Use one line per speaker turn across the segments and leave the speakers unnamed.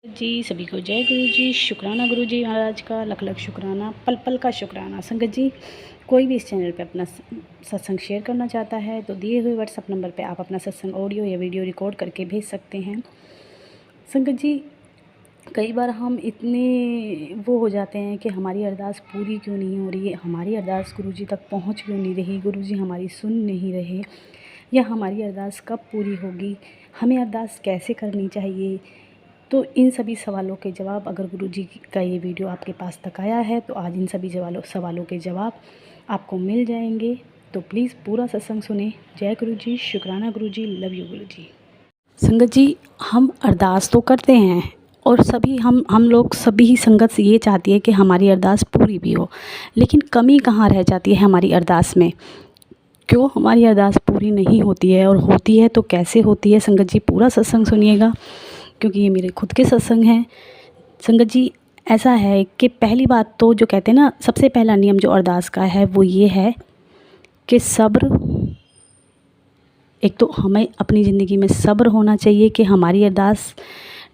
जी सभी को जय गुरु जी। शुक्राना गुरु जी महाराज का, लख लख शुक्राना, पल पल का शुक्राना। संगत जी, कोई भी इस चैनल पे अपना सत्संग शेयर करना चाहता है तो दिए हुए व्हाट्सअप नंबर पे आप अपना सत्संग ऑडियो या वीडियो रिकॉर्ड करके भेज सकते हैं। संगत जी, कई बार हम इतने वो हो जाते हैं कि हमारी अरदास पूरी क्यों नहीं हो रही है, हमारी अरदास गुरु जी तक पहुँच क्यों नहीं रही, गुरु जी हमारी सुन नहीं रहे, या हमारी अरदास कब पूरी होगी, हमें अरदास कैसे करनी चाहिए। तो इन सभी सवालों के जवाब अगर गुरुजी का ये वीडियो आपके पास तक आया है तो आज इन सभी सवालों के जवाब आपको मिल जाएंगे। तो प्लीज़ पूरा सत्संग सुने। जय गुरु जी, शुक्राना गुरु जी, लव यू गुरु जी। संगत जी, हम अरदास तो करते हैं और सभी हम लोग सभी ही संगत से ये चाहती है कि हमारी अरदास पूरी भी हो, लेकिन कमी कहाँ रह जाती है हमारी अरदास में, क्यों हमारी अरदास पूरी नहीं होती है, और होती है तो कैसे होती है। संगत जी, पूरा सत्संग सुनिएगा क्योंकि ये मेरे खुद के सत्संग हैं। संगत जी, ऐसा है कि पहली बात तो जो कहते हैं ना, सबसे पहला नियम जो अरदास का है वो ये है कि सब्र। एक तो हमें अपनी ज़िंदगी में सब्र होना चाहिए कि हमारी अरदास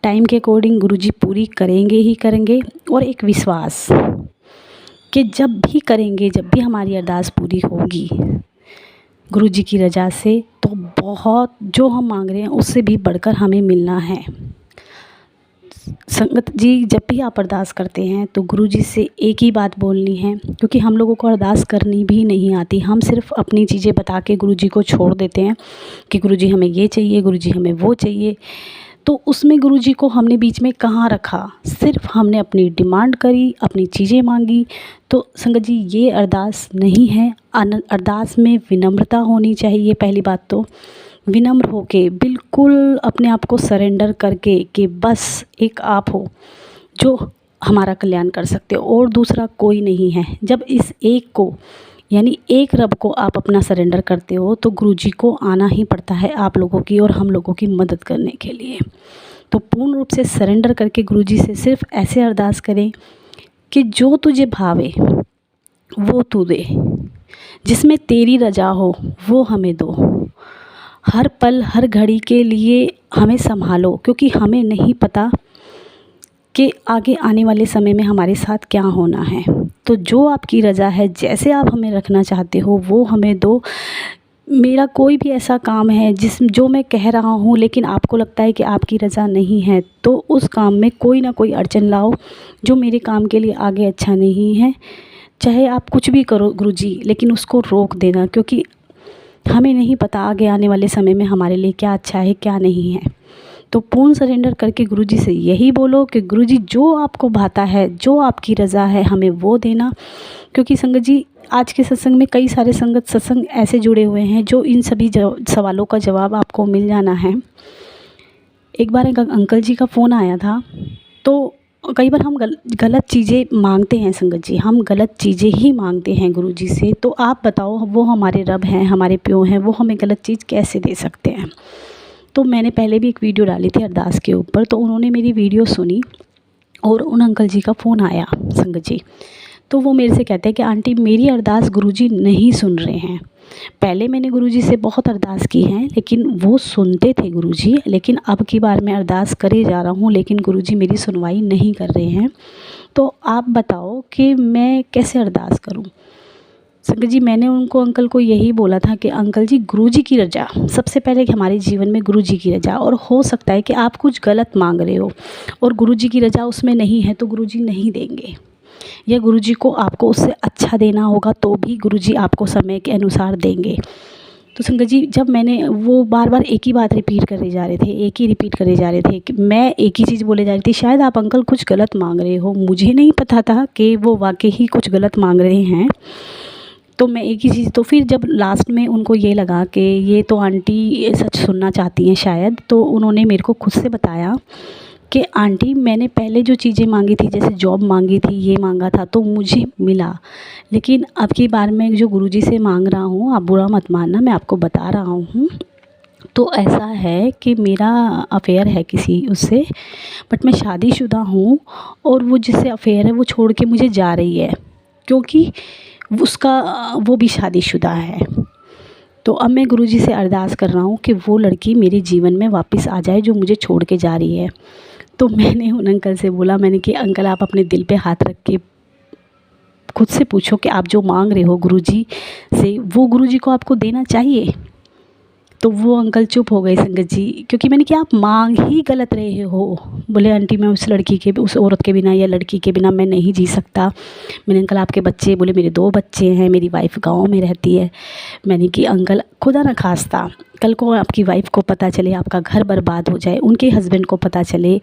टाइम के अकॉर्डिंग गुरुजी पूरी करेंगे ही करेंगे, और एक विश्वास कि जब भी करेंगे, जब भी हमारी अरदास पूरी होगी गुरुजी की रज़ा से, तो बहुत जो हम मांग रहे हैं उससे भी बढ़कर हमें मिलना है। संगत जी, जब भी आप अरदास करते हैं तो गुरुजी से एक ही बात बोलनी है, क्योंकि हम लोगों को अरदास करनी भी नहीं आती। हम सिर्फ अपनी चीज़ें बता के गुरुजी को छोड़ देते हैं कि गुरुजी हमें ये चाहिए, गुरुजी हमें वो चाहिए। तो उसमें गुरुजी को हमने बीच में कहाँ रखा, सिर्फ हमने अपनी डिमांड करी, अपनी चीज़ें मांगी। तो संगत जी, ये अरदास नहीं है। अरदास में विनम्रता होनी चाहिए। पहली बात तो विनम्र होके बिल्कुल अपने आप को सरेंडर करके कि बस एक आप हो जो हमारा कल्याण कर सकते हो और दूसरा कोई नहीं है। जब इस एक को, यानी एक रब को आप अपना सरेंडर करते हो तो गुरुजी को आना ही पड़ता है आप लोगों की और हम लोगों की मदद करने के लिए। तो पूर्ण रूप से सरेंडर करके गुरुजी से सिर्फ ऐसे अरदास करें कि जो तुझे भावे वो तू दे, जिसमें तेरी रजा हो वो हमें दो, हर पल हर घड़ी के लिए हमें संभालो, क्योंकि हमें नहीं पता कि आगे आने वाले समय में हमारे साथ क्या होना है। तो जो आपकी रज़ा है, जैसे आप हमें रखना चाहते हो वो हमें दो। मेरा कोई भी ऐसा काम है जो मैं कह रहा हूँ लेकिन आपको लगता है कि आपकी रज़ा नहीं है, तो उस काम में कोई ना कोई अड़चन लाओ जो मेरे काम के लिए आगे अच्छा नहीं है। चाहे आप कुछ भी करो गुरुजी, लेकिन उसको रोक देना, क्योंकि हमें नहीं पता आगे आने वाले समय में हमारे लिए क्या अच्छा है क्या नहीं है। तो पूर्ण सरेंडर करके गुरुजी से यही बोलो कि गुरुजी जो आपको भाता है, जो आपकी रज़ा है, हमें वो देना। क्योंकि संगत जी, आज के सत्संग में कई सारे सत्संग ऐसे जुड़े हुए हैं जो इन सभी सवालों का जवाब आपको मिल जाना है। एक बार एक अंकल जी का फ़ोन आया था। तो कई बार हम गलत चीज़ें मांगते हैं संगत जी, हम गलत चीज़ें ही मांगते हैं गुरुजी से। तो आप बताओ, वो हमारे रब हैं, हमारे प्यो हैं, वो हमें गलत चीज़ कैसे दे सकते हैं। तो मैंने पहले भी एक वीडियो डाली थी अरदास के ऊपर, तो उन्होंने मेरी वीडियो सुनी और उन अंकल जी का फ़ोन आया संगत जी। तो वो मेरे से कहते हैं कि आंटी, मेरी अरदास गुरुजी नहीं सुन रहे हैं। पहले मैंने गुरुजी से बहुत अरदास की हैं लेकिन वो सुनते थे गुरुजी, लेकिन अब की बार मैं अरदास करे जा रहा हूँ लेकिन गुरुजी मेरी सुनवाई नहीं कर रहे हैं। तो आप बताओ कि मैं कैसे अरदास करूँ। संगत जी, मैंने उनको अंकल को यही बोला था कि अंकल जी, गुरुजी की रज़ा सबसे पहले कि हमारे जीवन में गुरुजी की रज़ा, और हो सकता है कि आप कुछ गलत मांग रहे हो और गुरुजी की रज़ा उसमें नहीं है तो गुरुजी नहीं देंगे, या गुरुजी को आपको उससे अच्छा देना होगा तो भी गुरुजी आपको समय के अनुसार देंगे। तो संगत जी, जब मैंने वो बार बार एक ही बात रिपीट करे जा रहे थे कि मैं एक ही चीज़ बोले जा रही थी, शायद आप अंकल कुछ गलत मांग रहे हो। मुझे नहीं पता था कि वो वाकई ही कुछ गलत मांग रहे हैं। तो मैं एक ही चीज़, तो फिर जब लास्ट में उनको ये लगा कि ये तो आंटी सच सुनना चाहती हैं शायद, तो उन्होंने मेरे को खुद से बताया कि आंटी, मैंने पहले जो चीज़ें मांगी थी, जैसे जॉब मांगी थी, ये मांगा था तो मुझे मिला, लेकिन अब की बार मैं जो गुरुजी से मांग रहा हूँ, आप बुरा मत मानना, मैं आपको बता रहा हूँ। तो ऐसा है कि मेरा अफेयर है किसी उससे, बट मैं शादीशुदा हूँ और वो जिससे अफेयर है वो छोड़ के मुझे जा रही है, क्योंकि उसका वो भी शादीशुदा है। तो अब मैं गुरुजी से अरदास कर रहा हूँ कि वो लड़की मेरे जीवन में वापस आ जाए जो मुझे छोड़ के जा रही है। तो मैंने उन अंकल से बोला, मैंने कि अंकल आप अपने दिल पे हाथ रख के खुद से पूछो कि आप जो मांग रहे हो गुरुजी से, वो गुरुजी को आपको देना चाहिए। तो वो अंकल चुप हो गए संगत जी, क्योंकि मैंने कहा आप मांग ही गलत रहे हो। बोले आंटी मैं उस लड़की के, उस औरत के बिना या लड़की के बिना मैं नहीं जी सकता। मैंने अंकल आपके बच्चे? बोले मेरे 2 बच्चे हैं, मेरी वाइफ गांव में रहती है। मैंने कि अंकल खुदा न खास्ता कल को आपकी वाइफ को पता चले, आपका घर बर्बाद हो जाए, उनके हस्बैंड को पता चले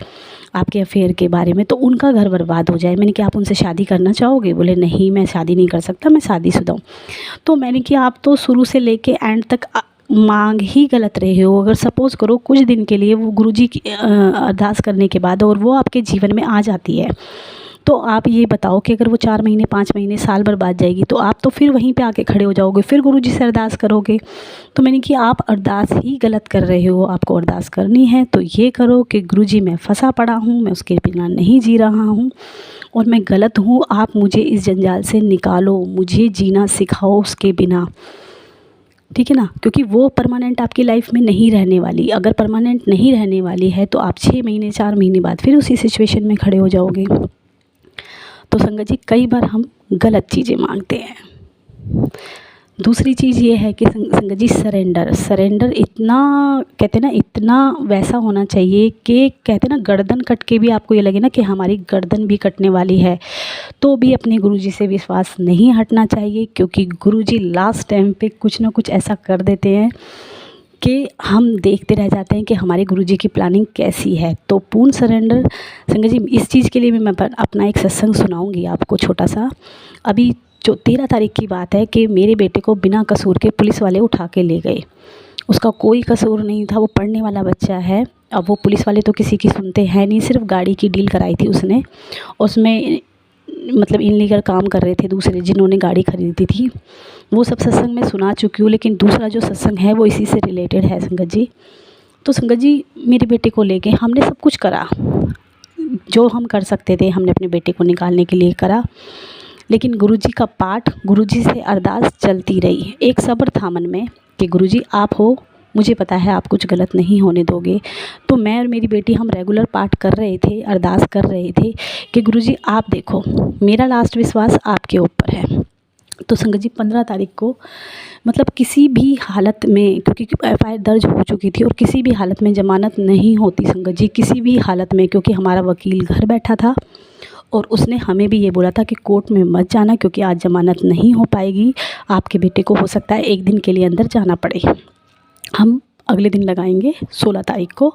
आपके अफेयर के बारे में, तो उनका घर बर्बाद हो जाए। मैंने कि आप उनसे शादी करना चाहोगे? बोले नहीं मैं शादी नहीं कर सकता, मैं शादीशुदा हूँ। तो मैंने कि आप तो शुरू से लेके एंड तक मांग ही गलत रहे हो। अगर सपोज़ करो कुछ दिन के लिए वो गुरुजी की अरदास करने के बाद और वो आपके जीवन में आ जाती है, तो आप ये बताओ कि अगर वो 4 महीने 5 महीने साल भर बाद जाएगी, तो आप तो फिर वहीं पे आके खड़े हो जाओगे, फिर गुरुजी से अरदास करोगे। तो मैंने कि आप अरदास ही गलत कर रहे हो। आपको अरदास करनी है तो ये करो कि गुरुजी मैं फंसा पड़ा हूँ, मैं उसके बिना नहीं जी रहा हूँ और मैं गलत हूँ, आप मुझे इस जंजाल से निकालो, मुझे जीना सिखाओ उसके बिना, ठीक है ना। क्योंकि वो परमानेंट आपकी लाइफ में नहीं रहने वाली। अगर परमानेंट नहीं रहने वाली है तो आप 6 महीने 4 महीने बाद फिर उसी सिचुएशन में खड़े हो जाओगे। तो संगत जी कई बार हम गलत चीज़ें मांगते हैं। दूसरी चीज़ ये है कि संगत जी सरेंडर इतना, कहते हैं ना, इतना वैसा होना चाहिए कि कहते हैं ना गर्दन कट के भी आपको ये लगे ना कि हमारी गर्दन भी कटने वाली है, तो भी अपने गुरुजी से विश्वास नहीं हटना चाहिए। क्योंकि गुरुजी लास्ट टाइम पे कुछ ना कुछ ऐसा कर देते हैं कि हम देखते रह जाते हैं कि हमारे गुरुजी की प्लानिंग कैसी है। तो पूर्ण सरेंडर संगत जी, इस चीज़ के लिए भी मैं अपना एक सत्संग सुनाऊंगी आपको छोटा सा। अभी जो 13 तारीख की बात है कि मेरे बेटे को बिना कसूर के पुलिस वाले उठा के ले गए। उसका कोई कसूर नहीं था, वो पढ़ने वाला बच्चा है। अब वो पुलिस वाले तो किसी की सुनते हैं नहीं, सिर्फ गाड़ी की डील कराई थी उसने, उसमें मतलब इनलीगल काम कर रहे थे दूसरे जिन्होंने गाड़ी खरीदी थी। वो सब सत्संग में सुना चुकी हूँ, लेकिन दूसरा जो सत्संग है वो इसी से रिलेटेड है संगत जी। तो संगत जी मेरे बेटे को लेके हमने सब कुछ करा जो हम कर सकते थे, हमने अपने बेटे को निकालने के लिए करा, लेकिन गुरुजी का पाठ, गुरुजी से अरदास चलती रही। एक सब्र था मन में कि गुरुजी आप हो, मुझे पता है आप कुछ गलत नहीं होने दोगे। तो मैं और मेरी बेटी हम रेगुलर पाठ कर रहे थे, अरदास कर रहे थे कि गुरुजी आप देखो, मेरा लास्ट विश्वास आपके ऊपर है। तो संगत जी 15 तारीख को मतलब किसी भी हालत में, क्योंकि FIR दर्ज हो चुकी थी और किसी भी हालत में ज़मानत नहीं होती संगत जी, किसी भी हालत में, क्योंकि हमारा वकील घर बैठा था और उसने हमें भी ये बोला था कि कोर्ट में मत जाना क्योंकि आज ज़मानत नहीं हो पाएगी, आपके बेटे को हो सकता है 1 दिन के लिए अंदर जाना पड़े, हम अगले दिन लगाएंगे 16 तारीख को,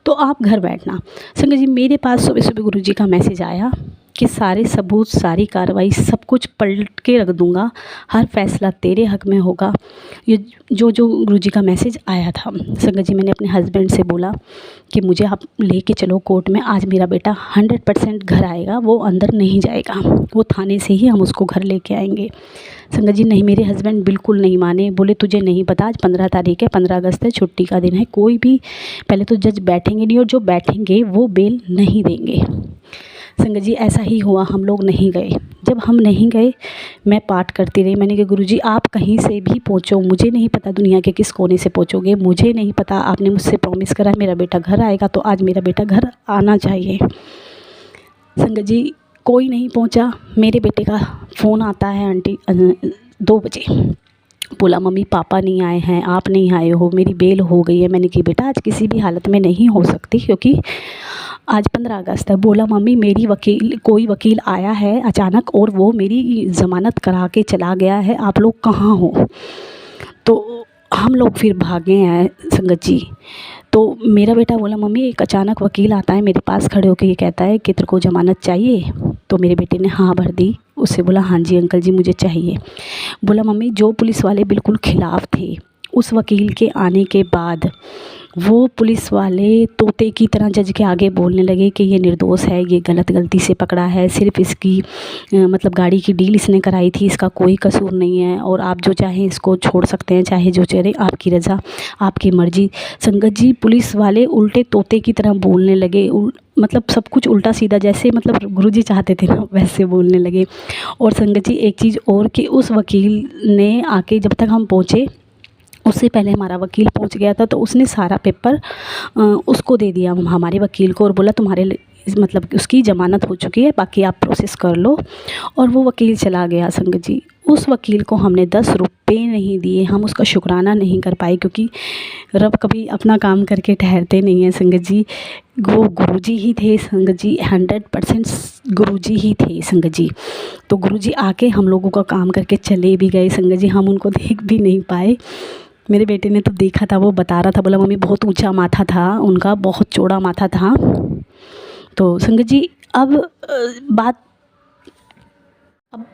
तो आप घर बैठना। संगत जी मेरे पास सुबह सुबह गुरुजी का मैसेज आया कि सारे सबूत, सारी कार्रवाई, सब कुछ पलट के रख दूंगा, हर फैसला तेरे हक में होगा। ये जो गुरुजी का मैसेज आया था संगत जी, मैंने अपने हस्बैंड से बोला कि मुझे आप लेके चलो कोर्ट में, आज मेरा बेटा 100% घर आएगा, वो अंदर नहीं जाएगा, वो थाने से ही हम उसको घर लेके आएंगे। संगत जी नहीं, मेरे हस्बैंड बिल्कुल नहीं माने, बोले तुझे नहीं पता आज 15 तारीख है, 15 अगस्त है, छुट्टी का दिन है, कोई भी पहले तो जज बैठेंगे नहीं और जो बैठेंगे वो बेल नहीं देंगे। संगत जी ऐसा ही हुआ, हम लोग नहीं गए। जब हम नहीं गए मैं पाठ करती रही, मैंने कहा गुरुजी आप कहीं से भी पहुँचो, मुझे नहीं पता दुनिया के किस कोने से पहुँचोगे, मुझे नहीं पता, आपने मुझसे प्रॉमिस करा मेरा बेटा घर आएगा, तो आज मेरा बेटा घर आना चाहिए। संगत जी कोई नहीं पहुंचा। मेरे बेटे का फ़ोन आता है आंटी 2 बजे, बोला मम्मी पापा नहीं आए हैं, आप नहीं आए हो, मेरी बेल हो गई है। मैंने कहा बेटा आज किसी भी हालत में नहीं हो सकती क्योंकि आज 15 अगस्त है। बोला मम्मी मेरी कोई वकील आया है अचानक और वो मेरी ज़मानत करा के चला गया है, आप लोग कहाँ हो। तो हम लोग फिर भागे हैं संगत जी। तो मेरा बेटा बोला मम्मी एक अचानक वकील आता है मेरे पास खड़े होकर ये कहता है कि तेरे को ज़मानत चाहिए। तो मेरे बेटे ने हाँ भर दी, उससे बोला हाँ जी अंकल जी मुझे चाहिए। बोला मम्मी जो पुलिस वाले बिल्कुल खिलाफ़ थे, उस वकील के आने के बाद वो पुलिस वाले तोते की तरह जज के आगे बोलने लगे कि ये निर्दोष है, ये गलती से पकड़ा है, सिर्फ इसकी मतलब गाड़ी की डील इसने कराई थी, इसका कोई कसूर नहीं है और आप जो चाहें इसको छोड़ सकते हैं, चाहे जो चाहे आपकी रज़ा, आपकी मर्ज़ी। संगत जी पुलिस वाले उल्टे तोते की तरह बोलने लगे, मतलब सब कुछ उल्टा सीधा, जैसे मतलब गुरुजी चाहते थे ना वैसे बोलने लगे। और संगत जी एक चीज़ और कि उस वकील ने आके जब तक हम पहुँचे उससे पहले हमारा वकील पहुंच गया था, तो उसने सारा पेपर उसको दे दिया, हमारे वकील को, और बोला तुम्हारे मतलब उसकी ज़मानत हो चुकी है, बाकी आप प्रोसेस कर लो। और वो वकील चला गया संगत जी। उस वकील को हमने 10 रुपये नहीं दिए, हम उसका शुक्राना नहीं कर पाए, क्योंकि रब कभी अपना काम करके ठहरते नहीं हैं संगत जी। वो गुरुजी ही थे संगत जी, 100% गुरुजी ही थे संगत जी। तो गुरुजी आके हम लोगों का काम करके चले भी गए संगत जी, हम उनको देख भी नहीं पाए। मेरे बेटे ने तो देखा था, वो बता रहा था, बोला मम्मी बहुत ऊंचा माथा था उनका, बहुत चौड़ा माथा था। तो संगत जी अब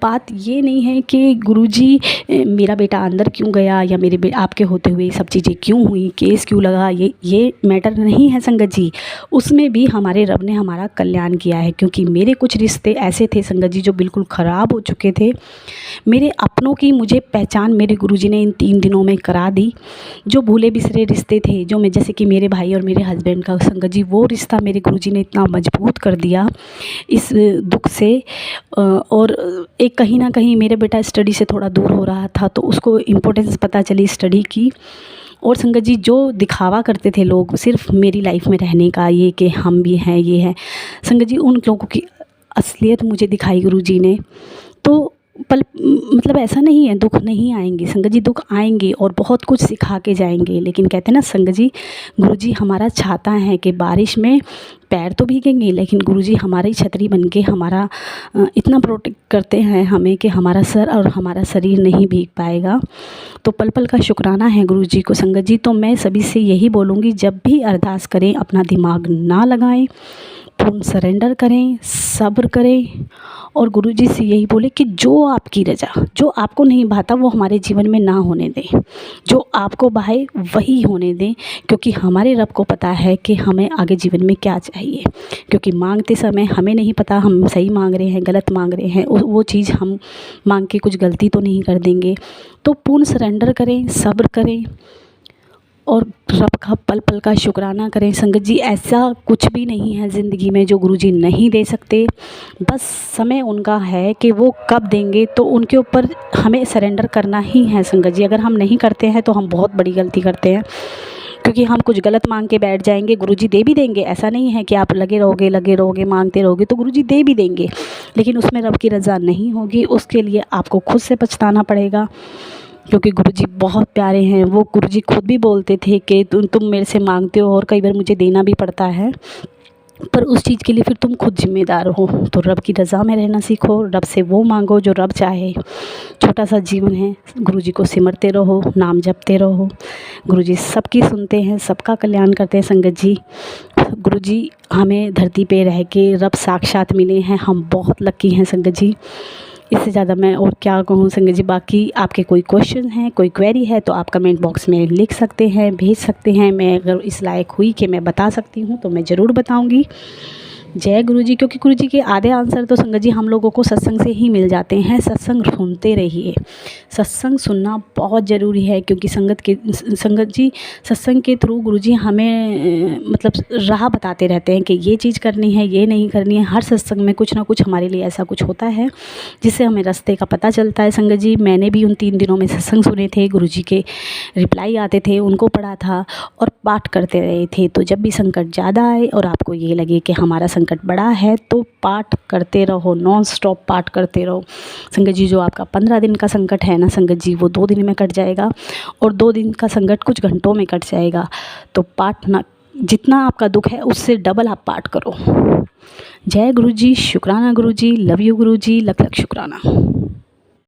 बात ये नहीं है कि गुरुजी मेरा बेटा अंदर क्यों गया, या मेरे आपके होते हुए सब चीज़ें क्यों हुई, केस क्यों लगा, ये मैटर नहीं है संगत जी। उसमें भी हमारे रब ने हमारा कल्याण किया है, क्योंकि मेरे कुछ रिश्ते ऐसे थे संगत जी जो बिल्कुल ख़राब हो चुके थे। मेरे अपनों की मुझे पहचान मेरे गुरुजी ने इन 3 दिनों में करा दी। जो भूले बिसरे रिश्ते थे, जो मैं, जैसे कि मेरे भाई और मेरे हस्बैंड का संगत जी, वो रिश्ता मेरे गुरुजी ने इतना मजबूत कर दिया इस दुख से। और एक कहीं ना कहीं मेरा बेटा स्टडी से थोड़ा दूर हो रहा था, तो उसको इम्पोर्टेंस पता चली स्टडी की। और संगत जी जो दिखावा करते थे लोग सिर्फ मेरी लाइफ में रहने का, ये कि हम भी हैं, ये है संगत जी, उन लोगों की असलियत मुझे दिखाई गुरुजी ने। तो मतलब ऐसा नहीं है दुख नहीं आएंगे संगत जी, दुख आएंगे और बहुत कुछ सिखा के जाएंगे। लेकिन कहते हैं ना संगत जी, गुरुजी हमारा चाहता है कि बारिश में पैर तो भीगेंगे, लेकिन गुरुजी हमारी छतरी बन के हमारा इतना प्रोटेक्ट करते हैं हमें कि हमारा सर और हमारा शरीर नहीं भीग पाएगा। तो पल पल का शुक्राना है गुरुजी को संगत जी। तो मैं सभी से यही बोलूँगी, जब भी अरदास करें अपना दिमाग ना लगाएं, पूर्ण सरेंडर करें, सब्र करें, और गुरुजी से यही बोले कि जो आपकी रजा, जो आपको नहीं भाता वो हमारे जीवन में ना होने दें, जो आपको भाए वही होने दें, क्योंकि हमारे रब को पता है कि हमें आगे जीवन में क्या चाहिए। क्योंकि मांगते समय हमें नहीं पता हम सही मांग रहे हैं, गलत मांग रहे हैं, वो चीज़ हम मांग के कुछ गलती तो नहीं कर देंगे। तो पूर्ण सरेंडर करें, सब्र करें, और रब का पल पल का शुक्राना करें संगत जी। ऐसा कुछ भी नहीं है ज़िंदगी में जो गुरुजी नहीं दे सकते, बस समय उनका है कि वो कब देंगे, तो उनके ऊपर हमें सरेंडर करना ही है संगत जी। अगर हम नहीं करते हैं तो हम बहुत बड़ी गलती करते हैं, क्योंकि हम कुछ गलत मांग के बैठ जाएंगे, गुरुजी दे भी देंगे। ऐसा नहीं है कि आप लगे रहोगे मांगते रहोगे तो गुरुजी दे भी देंगे, लेकिन उसमें रब की रज़ा नहीं होगी। उसके लिए आपको खुद से पछताना पड़ेगा, क्योंकि गुरुजी बहुत प्यारे हैं। वो गुरुजी खुद भी बोलते थे कि तुम मेरे से मांगते हो और कई बार मुझे देना भी पड़ता है, पर उस चीज़ के लिए फिर तुम खुद जिम्मेदार हो। तो रब की रज़ा में रहना सीखो, रब से वो मांगो जो रब चाहे। छोटा सा जीवन है, गुरुजी को सिमरते रहो, नाम जपते रहो। गुरुजी सबकी सुनते हैं, सबका कल्याण करते हैं संगत जी। गुरुजी हमें धरती पे रह के रब साक्षात मिले हैं, हम बहुत लकी हैं संगत जी। इससे ज़्यादा मैं और क्या कहूँ संगत जी। बाकी आपके कोई क्वेश्चन हैं, कोई क्वेरी है तो आप कमेंट बॉक्स में लिख सकते हैं, भेज सकते हैं। मैं अगर इस लायक हुई कि मैं बता सकती हूँ तो मैं ज़रूर बताऊँगी। जय गुरुजी। क्योंकि गुरुजी के आधे आंसर तो संगत जी हम लोगों को सत्संग से ही मिल जाते हैं। सत्संग सुनते रहिए, सत्संग सुनना बहुत ज़रूरी है, क्योंकि संगत जी सत्संग के थ्रू गुरुजी हमें मतलब राह बताते रहते हैं कि ये चीज़ करनी है, ये नहीं करनी है। हर सत्संग में कुछ ना कुछ हमारे लिए ऐसा कुछ होता है जिससे हमें रास्ते का पता चलता है संगत जी। मैंने भी उन 3 दिनों में सत्संग सुने थे, गुरुजी के रिप्लाई आते थे, उनको पढ़ा था और पाठ करते रहे थे। तो जब भी संकट ज़्यादा आए और आपको ये लगे कि हमारा संकट बड़ा है, तो पाठ करते रहो, नॉन स्टॉप पाठ करते रहो संगत जी। जो आपका 15 दिन का संकट है ना संगत जी, वो 2 दिन में कट जाएगा, और 2 दिन का संकट कुछ घंटों में कट जाएगा। तो पाठ ना, जितना आपका दुख है उससे डबल आप पाठ करो। जय गुरुजी, शुक्राना गुरुजी, लव यू गुरुजी, लख लख शुक्राना।